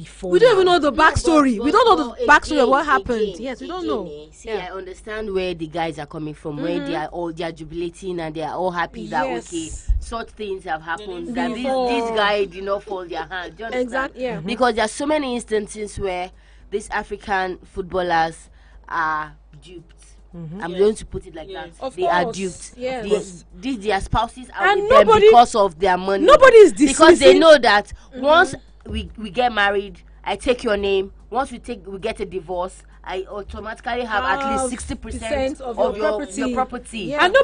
before. We don't even know the backstory. But- we don't know but the backstory of what again, happened. Yes, we don't know. See, I understand where the guys are coming from, where they are jubilating and they are all happy that okay, such things have happened. That this guy did not fold their hand. Do you understand? Exactly. Yeah. Because there are so many instances where these African footballers are duped. I'm going to put it like that. Of They are course, duped. yes. Their spouses are And with them nobody- because of their money. nobody is because they dismissing- know that once we get married, I take your name. Once we get a divorce, I automatically have at least 60% of your property. Yeah. And You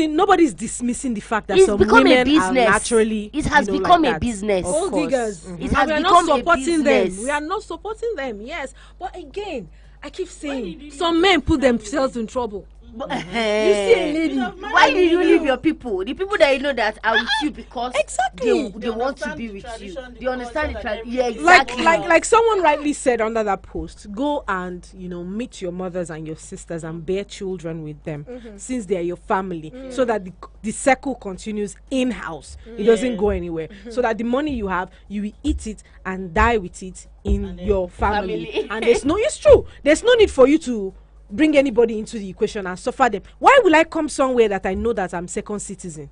nobody's dismissing the fact that It's some become a women are business. naturally. It has become a business. Of Gold course. diggers. It And has we are become not a supporting them. business. We are not supporting them. Yes, but again, I keep saying some men put themselves in trouble. But, You see a lady. why did you leave your people? The people that you know that are with you because Exactly. they want to be with you. They understand the tradition. Yeah, Like, exactly. like someone rightly said under that post, go and meet your mothers and your sisters and bear children with them, since they are your family, so that the circle continues in house. It doesn't go anywhere. So that the money you have, you will eat it and die with it in your family. And it's true. There's no need for you to bring anybody into the equation and suffer them. Why will I come somewhere that I know that I'm second citizen?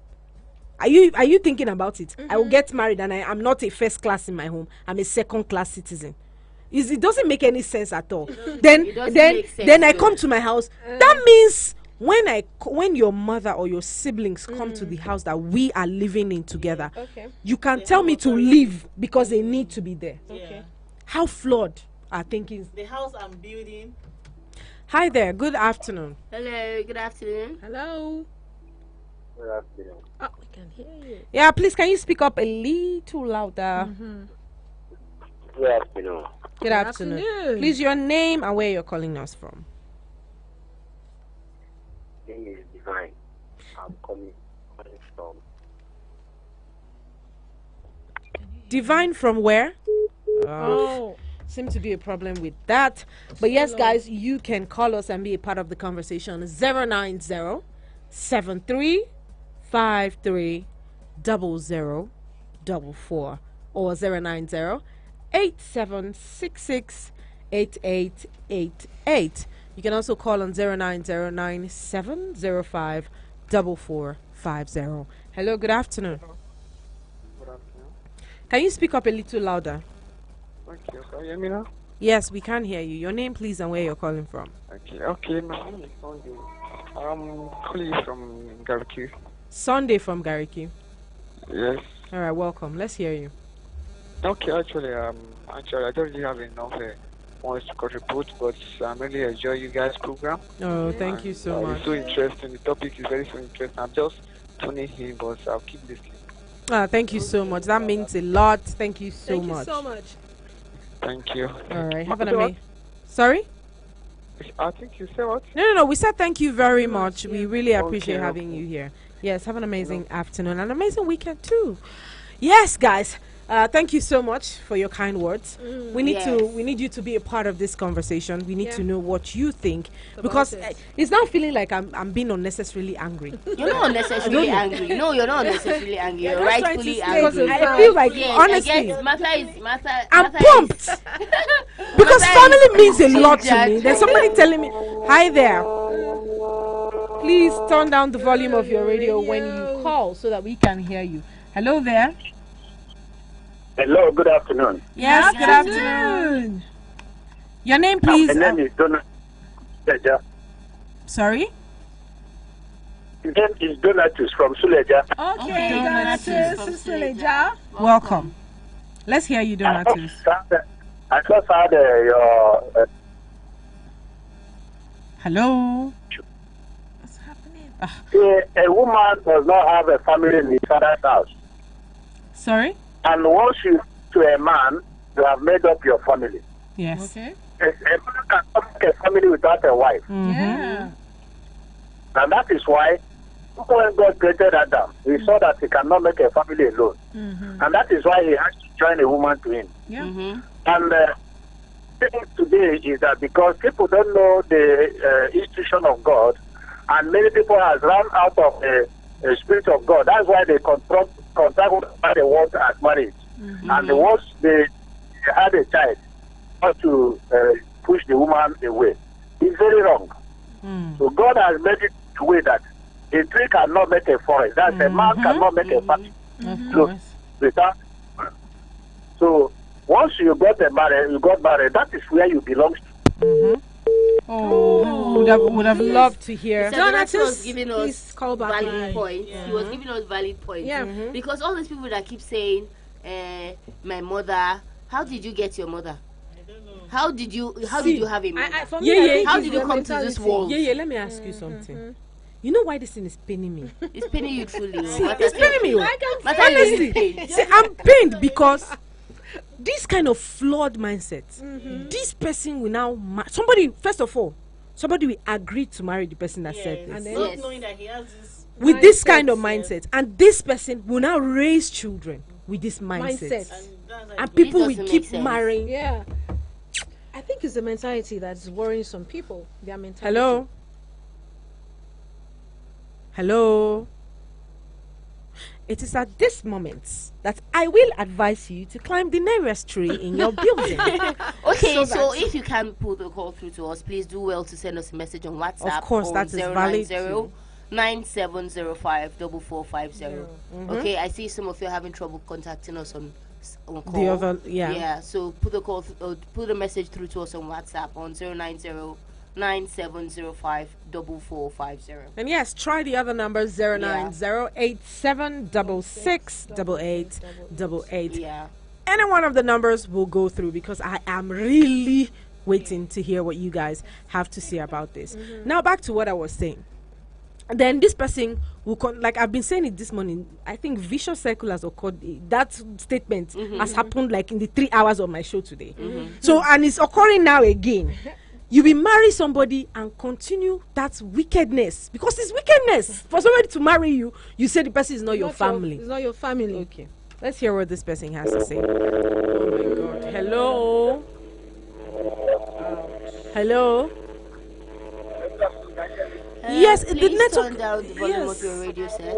Are you thinking about it? I will get married and I'm not a first class in my home. I'm a second class citizen. It doesn't make any sense at all. Then I come to my house. That means when your mother or your siblings come to the house that we are living in together, you can tell me to leave because they need to be there. Okay. How flawed are thinking? The house I'm building. Hi there. Good afternoon. Hello, good afternoon. Hello. Good afternoon. Oh, we can hear you. Yeah, please, can you speak up a little louder? Good afternoon. Good afternoon. Please, your name and where you're calling us from. My name is Divine. I'm calling from Divine from where? Oh, seems to be a problem with that. But yes, guys, you can call us and be a part of the conversation. 090 7353 0044 or 090 8766 8888. You can also call on 090 705 4450. Hello, good afternoon. Good afternoon. Can you speak up a little louder? Okay, can you hear me now? Yes, we can hear you. Your name, please, and where you're calling from. Okay, my name is Sunday. I'm calling from Garki. Sunday from Gariki. Yes. All right, welcome. Let's hear you. Okay, actually, I don't really have enough points to contribute, but I really enjoy you guys' program. Oh, thank you so much. It's so interesting. The topic is very so interesting. I'm just tuning in, but I'll keep listening. Thank you so much. That means a lot. Thank you so much. Thank you. All right, have an amazing. Sorry? I think you said what? No. We said thank you very much. We really appreciate Okay, having you here. Yes, have an amazing afternoon, an amazing weekend too. Yes, guys. Thank you so much for your kind words. We need you to be a part of this conversation. We need to know what you think, because it's not feeling like I'm being unnecessarily angry. You're not unnecessarily angry. No, you're not unnecessarily angry. You're rightfully angry. I feel like, honestly, I guess Martha I'm pumped because family means a lot to me. There's somebody telling me, "Hi there, please turn down the volume of your radio when you call so that we can hear you." Hello there. Hello, good afternoon. Yes, good afternoon. Your name, please. My name is Donald. Sorry? His name is Donatus from Suleja. Okay, Donatus, Suleja. Welcome. Let's hear you, Donatus. I just had your... Hello? What's happening? A woman does not have a family in his father's house. Sorry? And once you to a man, you have made up your family. Yes. Okay. A man cannot make a family without a wife. Yeah. And that is why when God created Adam, he saw that he cannot make a family alone. And that is why he has to join a woman to him. Yeah. And the thing today is that because people don't know the institution of God, and many people have run out of the spirit of God. That's why they contract what they want as marriage. And once they they had a child, not to push the woman away. It's very wrong. So God has made it the way that a tree cannot make a forest. That's a man cannot make a family. Of Look, course. without. So once you got married, that is where you belong to. Oh, would have loved to hear. Donatus was Donatus, giving please us call back valid in. points. He was giving us valid points. Yeah. Because all these people that keep saying, my mother, how did you get your mother? How did you have a mother? For me, I think How it's did you the come to this mentality. world? Yeah, let me ask you something. You know why this thing is paining me? It's paining you truly. It's paining me. Honestly. See, I'm pained because this kind of flawed mindset, this person will now somebody, first of all, somebody will agree to marry the person that said this. And Yes. not knowing that he has this. With this kind of mindset, and this person will now raise children with this mindset. And that's like And people It will doesn't keep make sense. marrying. Yeah. I think it's the mentality that's worrying some people. Their mentality. Hello? Hello? It is at this moment that I will advise you to climb the nearest tree in your building. Okay, so if you can pull the call through to us, please do well to send us a message on WhatsApp. Of course, on that is valid 090 too. 9705 4450. Okay, I see some of you are having trouble contacting us on call. The other, yeah. Yeah, so put the call, put a message through to us on WhatsApp on 090 9705 4450. And yes, try the other number 09087668888. Yeah. Any one of the numbers will go through because I am really waiting to hear what you guys have to say about this. Now back to what I was saying. And then this person will like I've been saying it this morning. I think vicious circle has occurred. That statement has happened like in the 3 hours of my show today. So and it's occurring now again. You will marry somebody and continue that wickedness because it's wickedness for somebody to marry you. You say the person is not your family. It's not your family. Okay, let's hear what this person has to say. Oh my God! Hello. Hello. Yes, the Please network. turn down the volume Yes. of your radio set.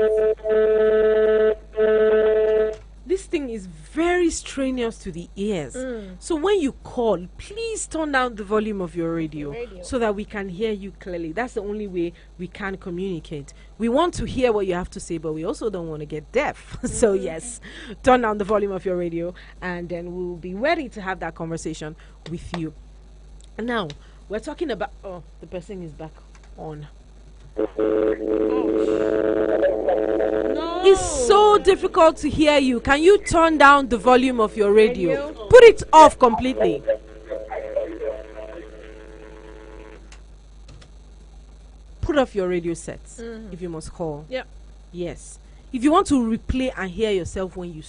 This thing is very strenuous to the ears. So when you call, please turn down the volume of your radio so that we can hear you clearly. That's the only way we can communicate. We want to hear what you have to say, but we also don't want to get deaf. So yes, turn down the volume of your radio and then we'll be ready to have that conversation with you. And now, we're talking about... Oh, the person is back on. It's so difficult to hear you. Can you turn down the volume of your radio? Put it off completely. Put off your radio sets if you must call. Yeah. Yes. If you want to replay and hear yourself when you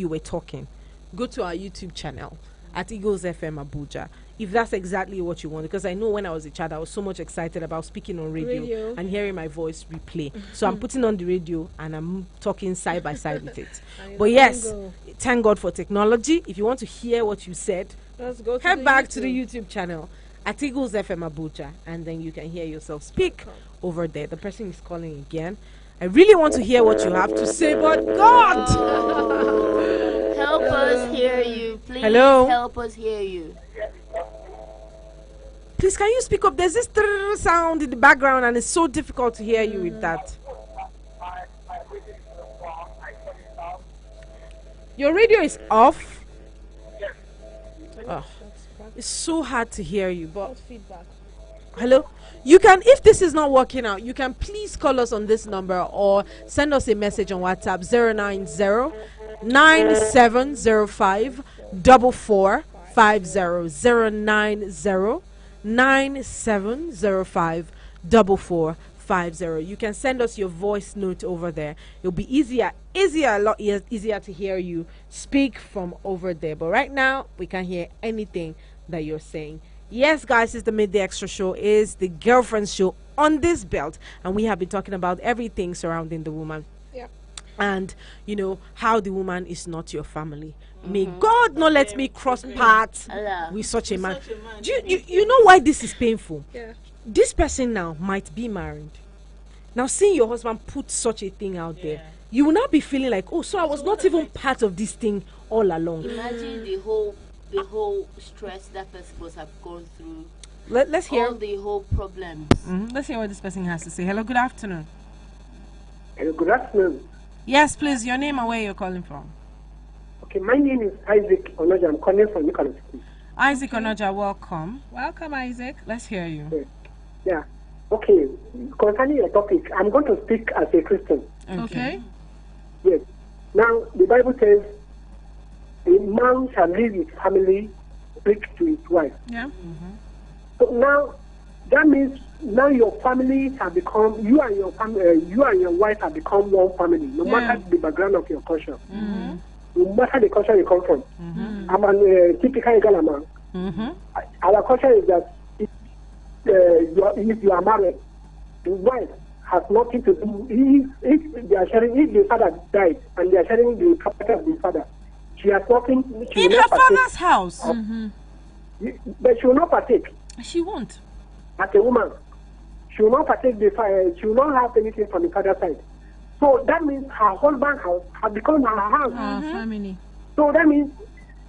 were talking, go to our YouTube channel at Eagles FM Abuja. If that's exactly what you want, because I know when I was a child, I was so much excited about speaking on radio. And hearing my voice replay. So I'm putting on the radio and I'm talking side by side with it. But yes, thank God for technology. If you want to hear what you said, Let's go to head the back YouTube. to the YouTube channel at Eagles FM Abuja, and then you can hear yourself speak over there. The person is calling again. I really want to hear what you have to say, but God! Help us hear you, please. Hello? Help us hear you. Please, can you speak up? There's this sound in the background, and it's so difficult to hear you with that. Your radio is off. Oh, it's so hard to hear you, but Feedback. hello, you can, if this is not working out, you can please call us on this number or send us a message on WhatsApp 090-9705 4450 090-9705 4450. You can send us your voice note over there. It'll be a lot easier to hear you speak from over there. But right now, we can't hear anything that you're saying. Yes, guys, it's the Midday Extra Show, is the girlfriend's show on this belt, and we have been talking about everything surrounding the woman. And you know how the woman is not your family. May God not let me cross paths with such a man. Do you know why this is painful? Yeah. This person now might be married. Now seeing your husband put such a thing out there, you will not be feeling like, oh, so I was not even part of this thing all along. Imagine the whole the whole stress that person must have gone through. Let's hear. All the whole problems. Let's hear what this person has to say. Hello, good afternoon. Hello, good afternoon. Yes, please, your name and where you're calling from. Okay, my name is Isaac Onoja. I'm calling from Nicholas. Isaac Onoja, welcome. Welcome, Isaac. Let's hear you. Yeah. Okay, concerning your topic, I'm going to speak as a Christian. Okay. Yes. Now, the Bible says, a man shall leave his family, speak to his wife. Yeah. So now, that means now your family have become, you and your family, you and your wife have become one family, no matter the background of your culture. No matter the culture you come from. I'm a typical Igala man. Our culture is that if you are married, the wife has nothing to do. If they are sharing, if the father died and they are sharing the property of the father, she has nothing. She In will her not partake. father's house. But she will not partake She won't. as a woman. She will not partake she will not have anything from the father's side. So that means her husband's house has become her house. Our family. So that means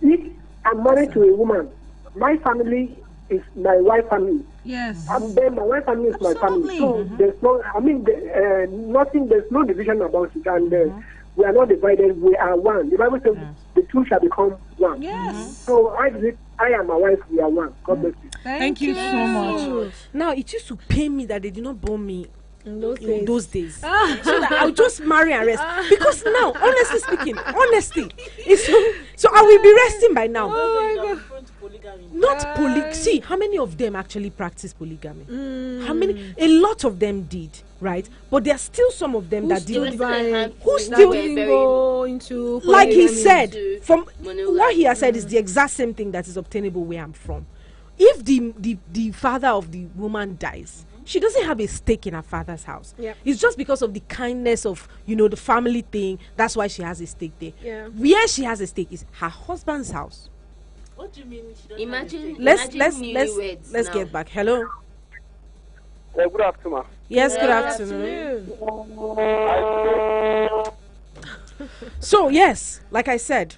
if I'm married to a woman, my family is my wife's family. Yes. And then my wife's family is my family. So there's no, nothing, there's no division about it. And we are not divided, we are one. The Bible says the two shall become one. Yes. So I and my wife, we are one. God bless you. Thank you so much. Now, it used to pain me that they did not born me in those days. So that I'll just marry and rest. Because now, honestly speaking, it's so I will be resting by now. Not polygamy. See, how many of them actually practice polygamy? How many? A lot of them did, right? But there are still some of them that did. Who still go into like he polygamy. said, from what he has said is the exact same thing that is obtainable where I'm from. If the father of the woman dies, she doesn't have a stake in her father's house. Yep. It's just because of the kindness of the family thing. That's why she has a stake there. Yeah. Where she has a stake is her husband's house. What do you mean? She doesn't Imagine. Let's now. get back. Hello. Good afternoon. Yes, good afternoon. So yes, like I said,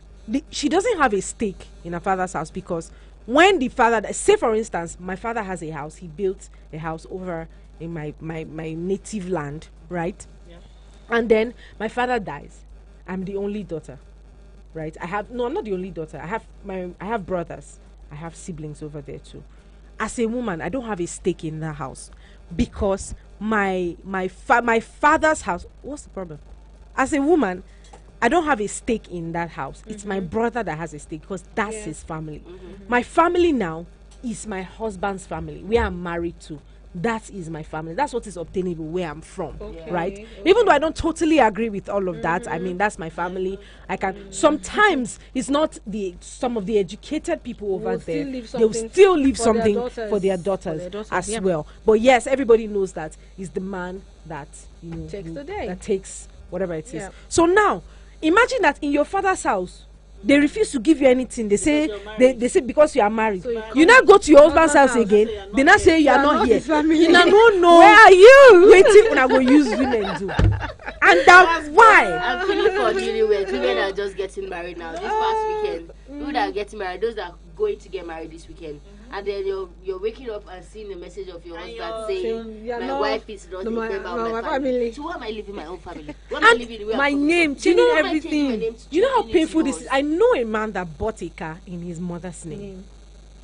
she doesn't have a stake in her father's house because when the father, say for instance, my father has a house, he built a house over in my native land, right? Yeah. And then my father dies. I'm the only daughter, right? I'm not the only daughter. I have brothers. I have siblings over there too. As a woman, I don't have a stake in the house because my father's house. What's the problem? As a woman, I don't have a stake in that house. It's my brother that has a stake because that's his family. My family now is my husband's family, where I'm married to. That is my family. That's what is obtainable where I'm from, right? Even though I don't totally agree with all of that, I mean, that's my family. I can sometimes it's not some of the educated people over there. They'll still leave something for their daughters as well. But yes, everybody knows that is the man that that takes whatever it is. So now, imagine that in your father's house, they refuse to give you anything. They say they say because you are married. You now go to your husband's house again. They now say you are not here. You now don't know where are you? Waiting when I go use women do. And that's why. I'm feeling for women that are just getting married now. This past weekend, people that are getting married, those that are going to get married this weekend, and then you're waking up and seeing the message of your husband saying, "My wife is not a member of my family. So why am I leaving my own family? Why am I living where My I'm name, from? changing Why am I everything. changing my name to You know how change painful it this is. was? I know a man that bought a car in his mother's name.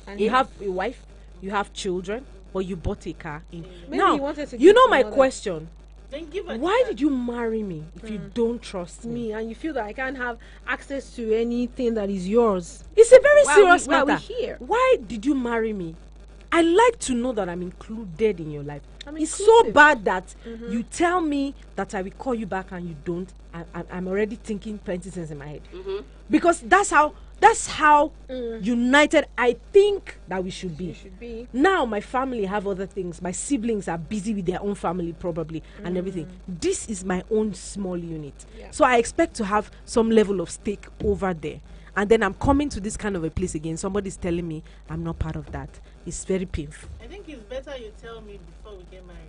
And You have a wife, you have children, but you bought a car in. Maybe Now, he wanted to you give know to my mother. question. Then give her Why did you marry me if you don't trust me? me, and you feel that I can't have access to anything that is yours. It's a very Why serious are we matter. here? Why did you marry me? I like to know that I'm included in your life. I'm It's so inclusive. bad that you tell me that I will call you back and you don't. I'm already thinking plenty things in my head. Because that's how united I think that we should be. Should be. Now my family have other things. My siblings are busy with their own family probably and everything. This is my own small unit. Yeah. So I expect to have some level of stake over there. And then I'm coming to this kind of a place again. Somebody's telling me I'm not part of that. It's very painful. I think it's better you tell me before we get married.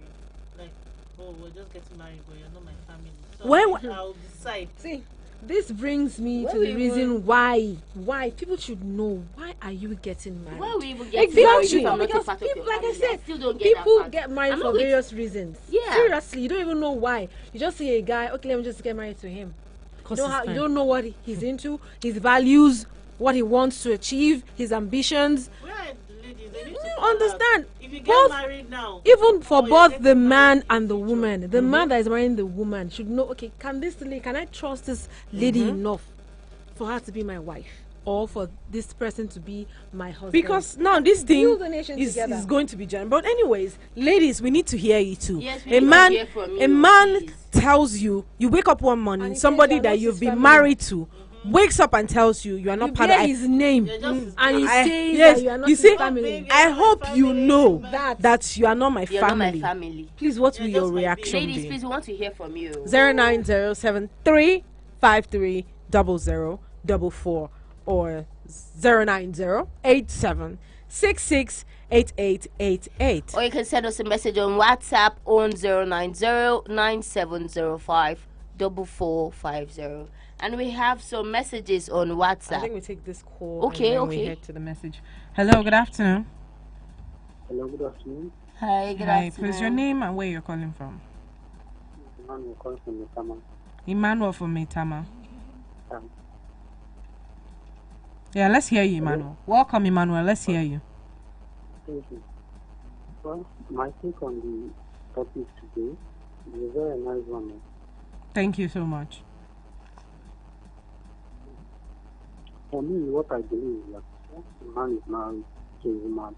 Like, oh, we're just getting married, but you're not my family. So When- I'll decide. See, this brings me to the reason why people should know, why are you getting married? Why we even get Exactly. married if I'm not a Because part of people, your like I family? said, still don't get people that part. get married I'm for not going to- various reasons. Yeah. Seriously, you don't even know why. You just see a guy, okay, let me just get married to him. You don't know what he's into, his values, what he wants to achieve, his ambitions. Where are the ladies? They need to You call understand? out. If you get Both- married now, Even for or you're both getting the married man in and the future. woman, the man that is marrying the woman should know, okay, can I trust this lady enough for her to be my wife, or for this person to be my husband? Because now this thing Build the nation is together. going to be general. But anyways, ladies, we need to hear you too. Yes, we a need to man, hear from a you, man please. tells you wake up one morning, And he somebody says you are that not you've his been family. married to wakes up and tells you are not you part bear of his name, You're just his and he I- says yes, that you are not you his see, family. baby. I You're hope my you family. know That- that you are not my You're not my family. family. Please, what will You're your just my reaction baby. Ladies, be? please, we want to hear from you. 09073530044 or 09087668888. Or you can send us a message on WhatsApp on 09097054450. And we have some messages on I WhatsApp. think we take this call Okay, and then we okay. head to the message. Hello, good afternoon. Hello, good afternoon. Hi, good Hi, afternoon. please your name and where you're calling from. Emmanuel calling from Metama. Emmanuel from Metama. Um, Yeah, let's hear you, Emmanuel. Welcome, Emmanuel. Let's hear you. Thank you. Well, my take on the topic today is a very nice one. Thank you so much. For me, what I believe is that once a man is married to a woman,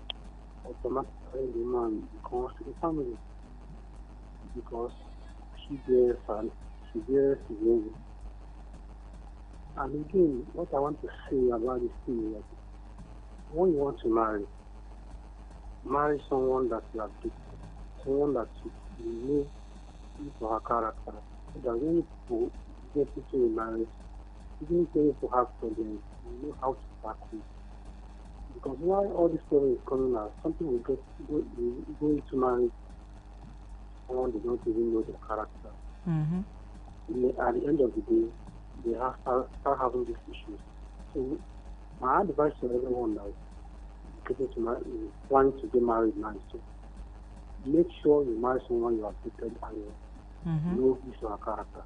automatically the man becomes a family because she bears his name. And again, what I want to say about this thing is that when you want to marry someone that you have picked, someone that you know for her character. So that when people get into a marriage, even if people have problems, you know how to tackle it. Because why all these problems coming out, some people go into marriage, someone they don't even know their character. Mm-hmm. At the end of the day, they start having these issues. So my advice to everyone that is planning to get married now is to make sure you marry someone you have dated and you know his or her character,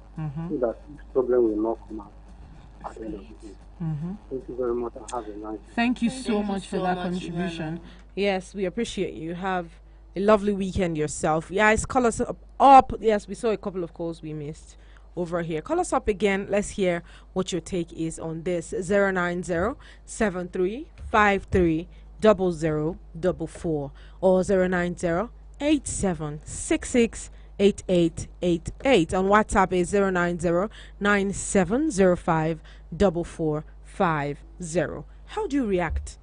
so that this problem will not come out at the end of the day. Thank you very much and have a nice day. Thank you so much for that contribution. Yes, we appreciate you. Have a lovely weekend yourself. Guys, call us up. Yes, we saw a couple of calls we missed over here. Call us up again. Let's hear what your take is on this. 09073530044 or 09087668888. On WhatsApp is 09097054450. How do you react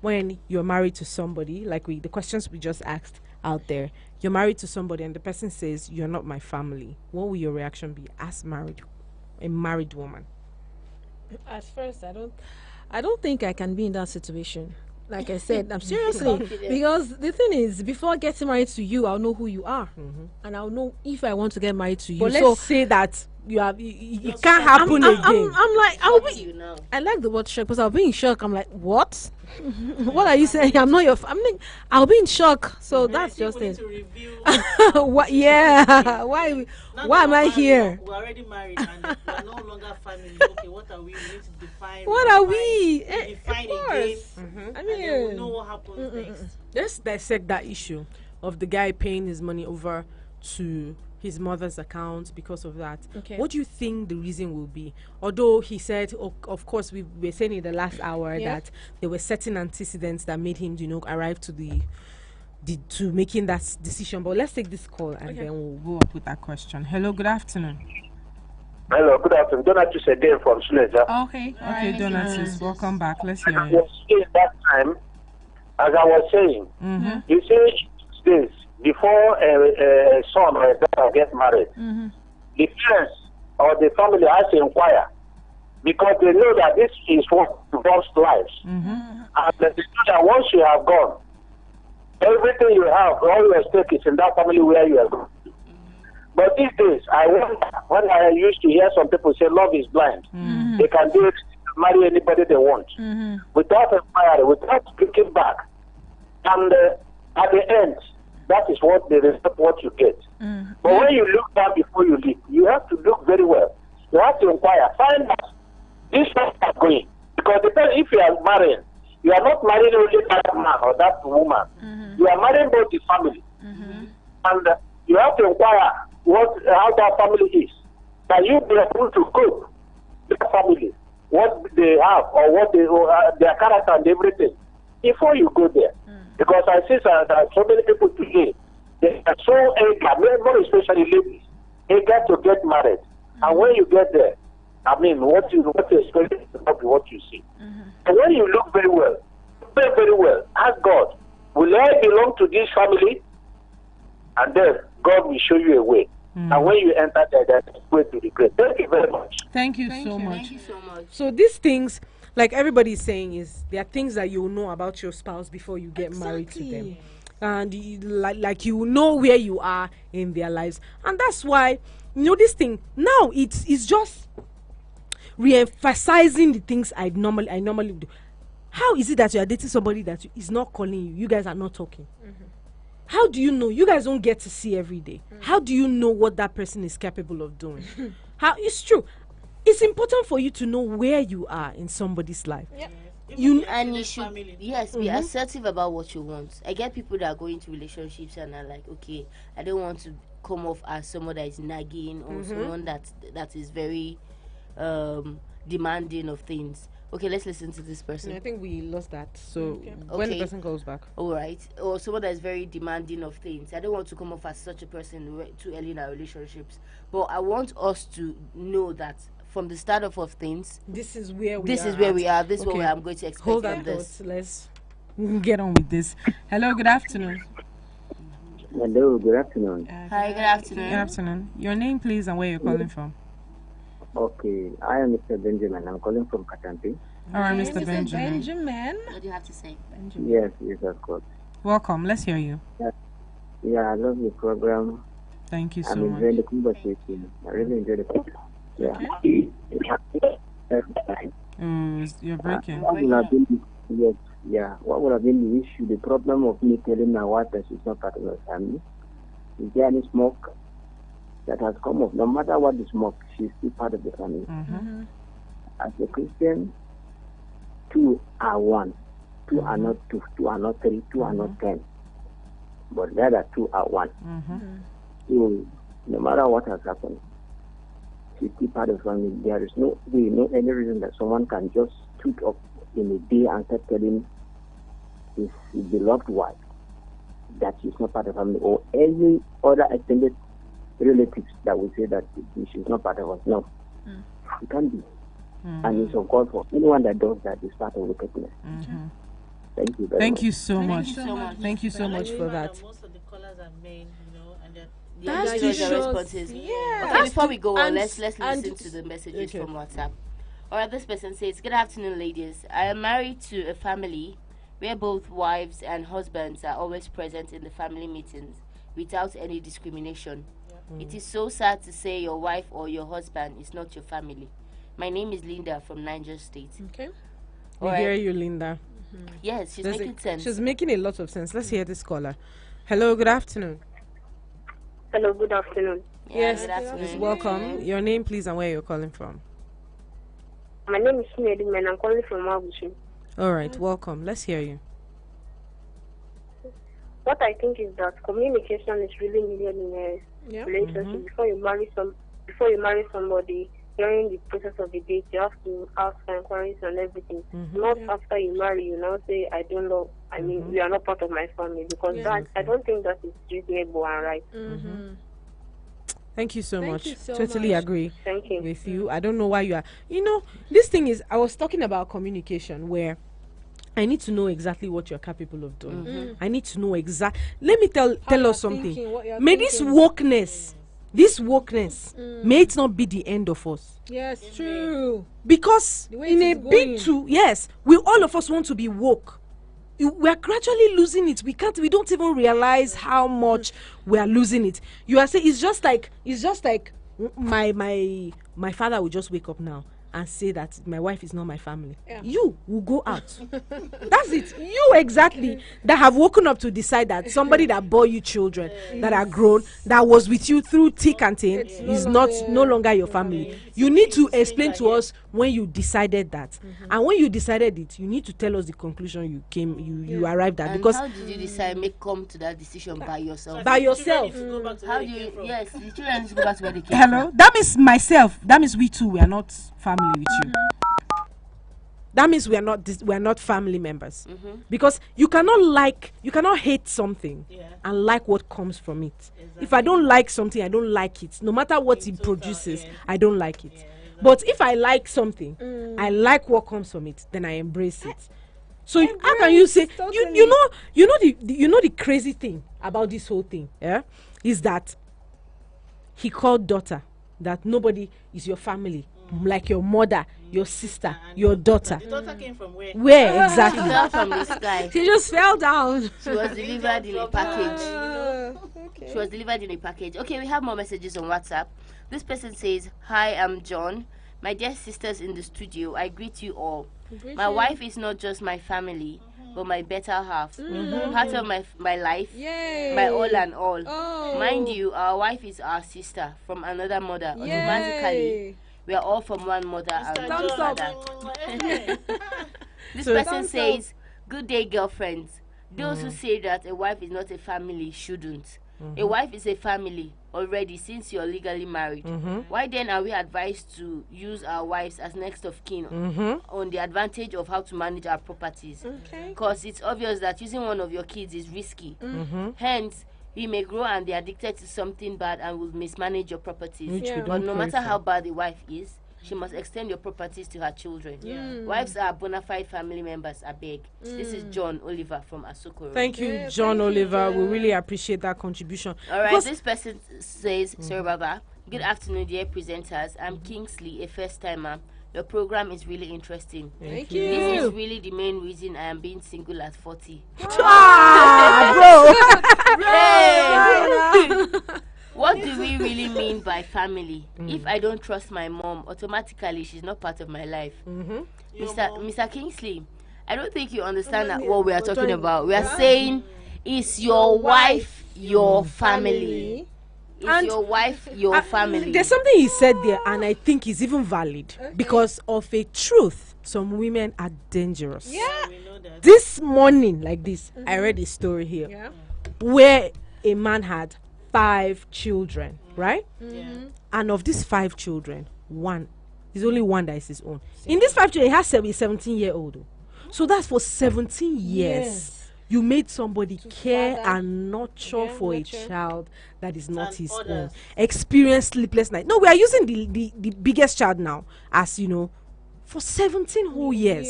when you're married to somebody, like the questions we just asked out there? You're married to somebody and the person says, you're not my family. What will your reaction be as a married woman? At first, I don't think I can be in that situation. Like I said, I'm seriously, because the thing is, before getting married to you, I'll know who you are, and I'll know if I want to get married to you. But so let's say that it can't happen again. I'm like, You know. I like the word shock because I'll be in shock. I'm like, what? What are you saying? I'm not your. I'll be in shock. So that's just we need it. to review. What? Yeah. Why? Now Why that am we're I married, here? We're already married and we're no longer family. Okay, what are we? We need to define. What are we? Define Of again. course. I And then mean, we'll know what happens next. Let's dissect that issue of the guy paying his money over to his mother's account because of that. Okay. What do you think the reason will be? Although he said, of course, we were saying in the last hour that there were certain antecedents that made him, arrive to to making that decision. But let's take this call and then we'll go up with that question. Hello, good afternoon. Hello, good afternoon. Donatus again from Suleja. Okay, Donatus, welcome back. Let's hear I you. was saying that time, as I was saying, you see, this before a son or a daughter get married, the parents or the family has to inquire because they know that this is what involves lives. And they know that once you have gone, everything you have, all your stake is in that family where you are going. But these days, I wonder, when I used to hear some people say love is blind, they can do it, marry anybody they want, without inquiry, without looking back. And at the end, that is what they respect what you get. But when you look back before you leave, you have to look very well. You have to inquire, find out this person is going. Because if you are marrying, you are not marrying only that man or that woman. You are marrying both the family. And you have to inquire how that family is. Can you be able to cope with the family, what they have, or what their character and everything, before you go there? Because I see that so many people today, they are so eager, more especially ladies, eager to get married. And when you get there, I mean, what you expect is not what you see. And when you look very well, ask God, will I belong to this family? And then God will show you a way. And when you enter there, that's a way to regret. Thank you very much. Thank you so much. Thank you so much. So these things, like everybody is saying, is there are things that you know about your spouse before you get married to them. And like you know where you are in their lives. And that's why, this thing, now it's just re-emphasizing the things I normally do. How is it that you are dating somebody that is not calling you? You guys are not talking. How do you know? You guys don't get to see every day. How do you know what that person is capable of doing? It's true. It's important for you to know where you are in somebody's life. You should be assertive about what you want. I get people that go into relationships and are like, okay, I don't want to come off as someone that is nagging or someone that is very demanding of things. Okay, let's listen to this person. I think we lost that. So when the person goes back. All right. Or someone that is very demanding of things. I don't want to come off as such a person too early in our relationships. But I want us to know that from the start of things, this is where we are. This is what I'm going to expect Hold from on, this. Let's get on with this. Hello, good afternoon. Hello, good afternoon. Hi, good afternoon. Good afternoon. Your name, please, and where you're calling from. Okay, I am Mr. Benjamin. I'm calling from Katampi. All right, Mr. Benjamin. What do you have to say? Yes, of course. Welcome. Let's hear you. Yeah, I love your program. Thank you so I'm much. enjoying the conversation. I really enjoy the program. Yeah. You're breaking. What would have been what would have been the issue, the problem of me telling my wife that she's not part of my family? Is there any smoke that has come up? No matter what the smoke, she's still part of the family. As a Christian, two are one. Two are not two. Two are not three. Two are not 10. But the other two are one. So no matter what has happened, she's still part of the family. There is no any reason that someone can just stood up in a day and start telling his beloved wife that she's not part of the family, or any other extended relatives that will say that she's not part of us. No, it can't be. And it's of God for anyone that does that is part of wickedness. Thank you very much. Thank you so much. Thank you so much for that. Most of the callers are men, and they're That's That's the to show- responses. Yeah. Okay, before we go on, And- let's listen and- to the messages Okay. from WhatsApp. Alright, this person says, "Good afternoon, ladies. I am married to a family where both wives and husbands are always present in the family meetings without any discrimination. It is so sad to say your wife or your husband is not your family. My name is Linda from Niger State." Okay. We Alright. hear you, Linda. Yes, she's Does making it- sense. She's making a lot of sense. Let's hear this caller. Hello, good afternoon. Hello, good afternoon. Yeah, Yes, good afternoon. welcome. Your name, please, and where you're calling from. My name is Sunedin and I'm calling from Mabushi. All right, welcome. Let's hear you. What I think is that communication is really needed in a relationship. Before you marry somebody, during the process of the date, you have to ask for inquiries and everything. Not after you marry, you now say, "I don't know. I mean, you are not part of my family," because that I don't think that is reasonable and right. Thank you so Thank much. you so Totally much. agree Thank you. with you. I don't know why you are. This thing is, I was talking about communication where I need to know exactly what you're capable of doing. I need to know Let me tell you're us something. thinking, what you're May this wokeness, may it not be the end of us. Yes, true. Because The way in it a is bid going. to, yes, we all of us want to be woke. we're gradually losing it. We don't even realize how much we are losing it. You are saying it's just like my father will just wake up now and say that my wife is not my family. You will go out. That's it. You exactly that have woken up to decide that somebody that bore you children that are grown, that was with you through thick and thin, is no longer your family. You need to explain to us when you decided that, and when you decided it, you need to tell us the conclusion you arrived at. And because how did you decide? Come to that decision by yourself. By yourself. How do you? Yes, the children need to go back to where they came Hello. from. That means myself. That means we too. We are not family with you. That means we are not family members, because you cannot hate something and like what comes from it. Exactly. If I don't like something, I don't like it. No matter what it produces, I don't like it. But if I like something, I like what comes from it, then I embrace it. So how can you say you know the crazy thing about this whole thing? Is that he called daughter that nobody is your family, like your mother, your sister, your daughter. The daughter came from where? Where exactly? She fell from the sky. She just fell down. She was delivered in a package. She was delivered in a package. Okay, we have more messages on WhatsApp. This person says, "Hi, I'm John. My dear sisters in the studio, I greet you all. My wife is not just my family, but my better half. Part of my life, my all and all. Mind you, our wife is our sister from another mother. Automatically, we are all from one mother and one father." This person says, "Good day, girlfriends. Those who say that a wife is not a family shouldn't. A wife is a family already since you're legally married. Why then are we advised to use our wives as next of kin on the advantage of how to manage our properties? Because it's obvious that using one of your kids is risky. Hence, we may grow and be addicted to something bad and will mismanage your properties. But no matter how bad the wife is, she must extend your properties to her children. Wives are bona fide family members, I beg." This is John Oliver from Asokoro. Thank you, John Oliver. We really appreciate that contribution. All right, this person says, "Sorry, Baba. Good afternoon, dear presenters. I'm Kingsley, a first-timer. Your program is really interesting. Thank you. This is really the main reason I am being single at 40. What do we really mean by family? If I don't trust my mom, automatically she's not part of my life." Mr. Kingsley, I don't think you understand what we are talking about. We are saying, is your wife your family? Is your wife your family? There's something he said there, and I think is even valid because of a truth. Some women are dangerous. We know that. This morning, like this, I read a story here where a man had 5 children, right? And of these 5 children, there's only one that is his own. In these 5 children, he has a 17-year-old. So that's for 17 years. You made somebody care and nurture for a child that is not his own. Experience sleepless nights. No, we are using the biggest child now as, for 17 whole years.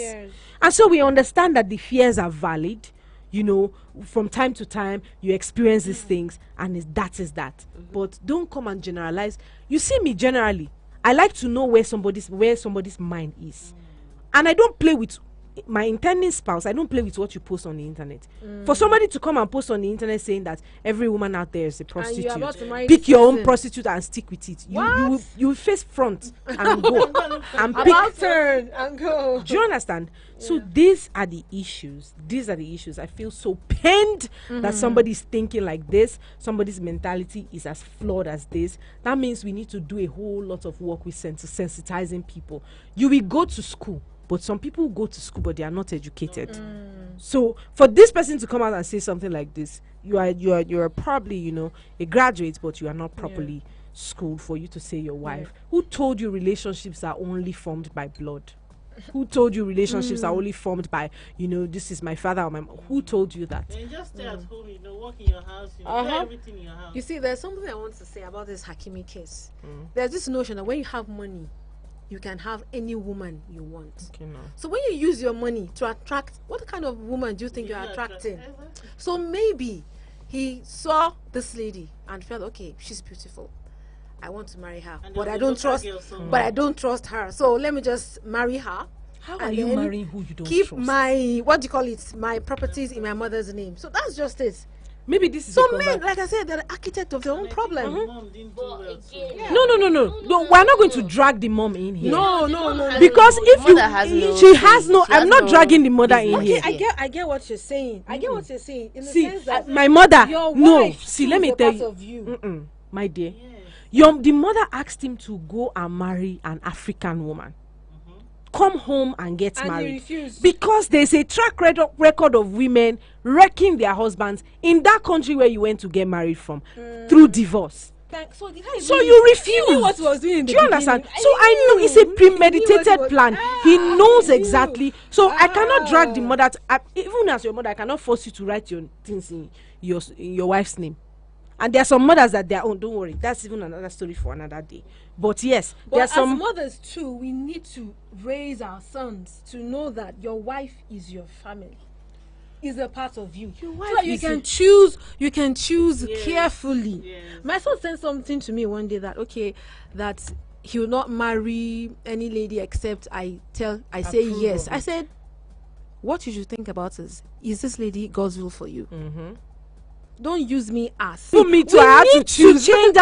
And so we understand that the fears are valid. From time to time, you experience these things, and that is that. But don't come and generalize. You see me generally. I like to know where somebody's mind is. And I don't play with my intending spouse. I don't play with what you post on the internet. For somebody to come and post on the internet saying that every woman out there is a prostitute, pick your own prostitute and stick with it. You will face front and go and pick turn and go. Do you understand? So these are the issues. I feel so pained that somebody is thinking like this. Somebody's mentality is as flawed as this. That means we need to do a whole lot of work with sensitizing people. You will go to school, but some people go to school but they are not educated. So for this person to come out and say something like this, you are probably a graduate, but you are not properly schooled for you to say your wife. Who told you relationships are only formed by blood? Who told you relationships are only formed by this is my father or my mom? Who told you that? Then just stay at home, work in your house, do everything in your house. You see, there's something I want to say about this Hakimi case. There's this notion that when you have money, you can have any woman you want. Okay, no. So when you use your money to attract, what kind of woman do you think you're attracting? So maybe he saw this lady and felt, okay, she's beautiful. I want to marry her, but I don't trust. But I don't trust her. So let me just marry her How are you marrying who you don't keep trust? my, what do you call it, my properties in my mother's name? So that's just it. Maybe this is so men, like I said, they're the architect of their own problem. No, we're not going to drag the mom in here. No. Because if she has no, I'm not dragging the mother in here. I get what you're saying. I get what you're saying. In the See, sense that my mother, your no. wife See, let me choose a tell part you, of you. my dear, the mother asked him to go and marry an African woman. Come home and get married. He refused. Because there's a track record of women wrecking their husbands in that country where you went to get married from through divorce. So you refuse. He knew what he was doing in the Do you understand? beginning. So I know it's a premeditated plan. He knows exactly. So I cannot drag the mother. Even as your mother, I cannot force you to write your things in your wife's name. And there are some mothers that their own. Don't worry, that's even another story for another day. But yes, there are some mothers too. We need to raise our sons to know that your wife is your family, is a part of you. Your wife, so you can choose. You can choose carefully. Yes. My son said something to me one day that he will not marry any lady except I say yes. I said, what you should think about is this lady God's will for you? Don't use me as. For me too, I have to choose. Change